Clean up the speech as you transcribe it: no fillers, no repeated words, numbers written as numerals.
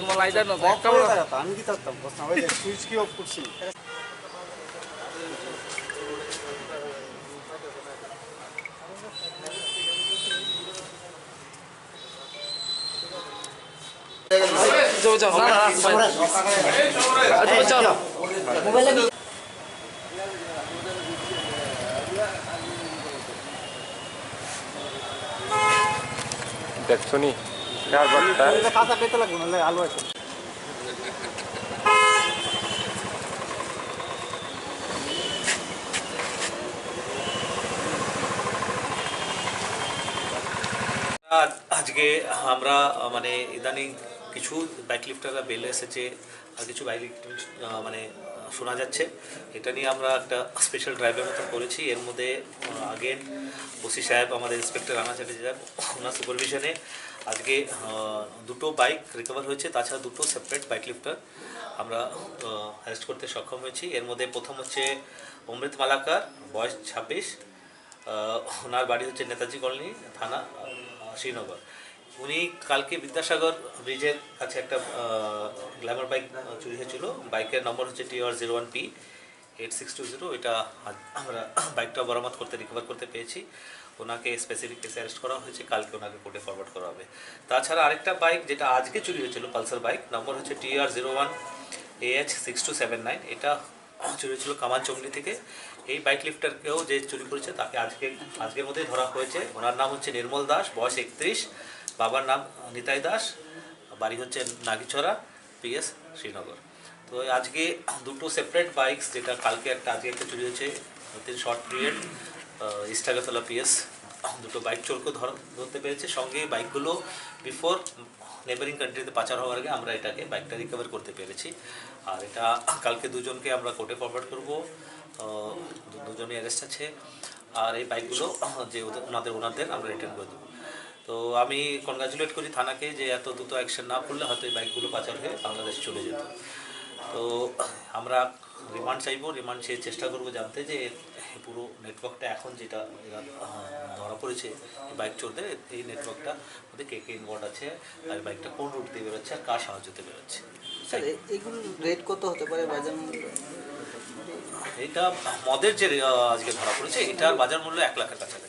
मलाई जान আমি কি থাকতাম প্রশ্ন ওই যে সুইচ কি অফ করছি দেখছো নি কাঁচা পেতে লাগবে নাহলে আলু আছে আজকে আমরা মানে ইদানিং কিছু বাইক লিফটাররা বেলে এসেছে আর কিছু বাইক লিফটার মানে শোনা যাচ্ছে, এটা নিয়ে আমরা একটা স্পেশাল ড্রাইভের মতো করেছি। এর মধ্যে আগের ওসি সাহেব আমাদের ইন্সপেক্টর রানা চ্যাটার্জি সাহেব ওনার সুপারভিশনে আজকে দুটো বাইক রিকভার হয়েছে, তাছাড়া দুটো সেপারেট বাইক লিফটার আমরা অ্যারেস্ট করতে সক্ষম হয়েছি। এর মধ্যে প্রথম হচ্ছে অমৃত মালাকার, বয়স 26, ওনার বাড়ি হচ্ছে নেতাজি কলোনি, থানা শ্রীনগর। উনি কালকে বিদ্যাসাগর ব্রিজের কাছে একটা গ্ল্যামার বাইক চুরি হয়েছিল, বাইকের নম্বর হচ্ছে TR01P8620। এটা আমরা বাইকটা বরামদ করতে রিকভার করতে পেরেছি। ওনাকে স্পেসিফিক কেসে অ্যারেস্ট করা হয়েছে, কালকে ওনাকে কোর্টে ফরওয়ার্ড করা হবে। তাছাড়া আরেকটা বাইক যেটা আজকে চুরি হয়েছিল, পালসার বাইক, নম্বর হচ্ছে TR01AH6279। এটা চুরি হয়েছিল কামানচংলি থেকে। এই বাইক লিফটারকেও যে চুরি করেছে তাকে আজকের মধ্যেই ধরা হয়েছে। ওনার নাম হচ্ছে নির্মল দাস, বয়স 31, বাবার নাম নিতাই দাস, বাড়ি হচ্ছে নাগিছড়া, PS শ্রীনগর। তো আজকে দুটো সেপারেট বাইকস, যেটা কালকে একটা আজকে একটা চুরি হয়েছে উইথিন শর্ট পিরিয়ড, ইস্টাগাতলা PS, দুটো বাইক চোরকে ধরতে পেরেছে। সঙ্গে বাইকগুলো বিফোর নেবারিং কান্ট্রিতে পাচার হওয়ার আগে আমরা বাইকটা রিকভার করতে পেরেছি। আর এটা কালকে দুজনকে আমরা কোর্টে ফরওয়ার্ড করবো, দুজনই অ্যারেস্ট আছে। আর এই বাইকগুলো যে ওনাদের আমরা রিটার্ন করে দেবো। তো আমি কনগ্রাচুলেট করি থানাকে যে এত দ্রুত অ্যাকশন না করলে হয়তো এই বাইকগুলো পাচার হয়ে বাংলাদেশ চলে যেত। তো আমরা রিমান্ড চাইবো, রিমান্ড চেয়ে চেষ্টা করবো জানতে যে পুরো নেটওয়ার্কটা এখন যেটা ধরা পড়েছে বাইক চোরদের, এই নেটওয়ার্কটা মধ্যে কে কে ইনভলভ আছে, আর বাইকটা কোন রুট দিয়ে বেরোচ্ছে আর কার সাহায্যতে বেরোচ্ছে। স্যার এগুলো রেট কত হতে পারে বাজার মূল্য? এটা মদের যে আজকে ধরা পড়েছে, এটার বাজার মূল্য 1 লাখের কাছাকাছি।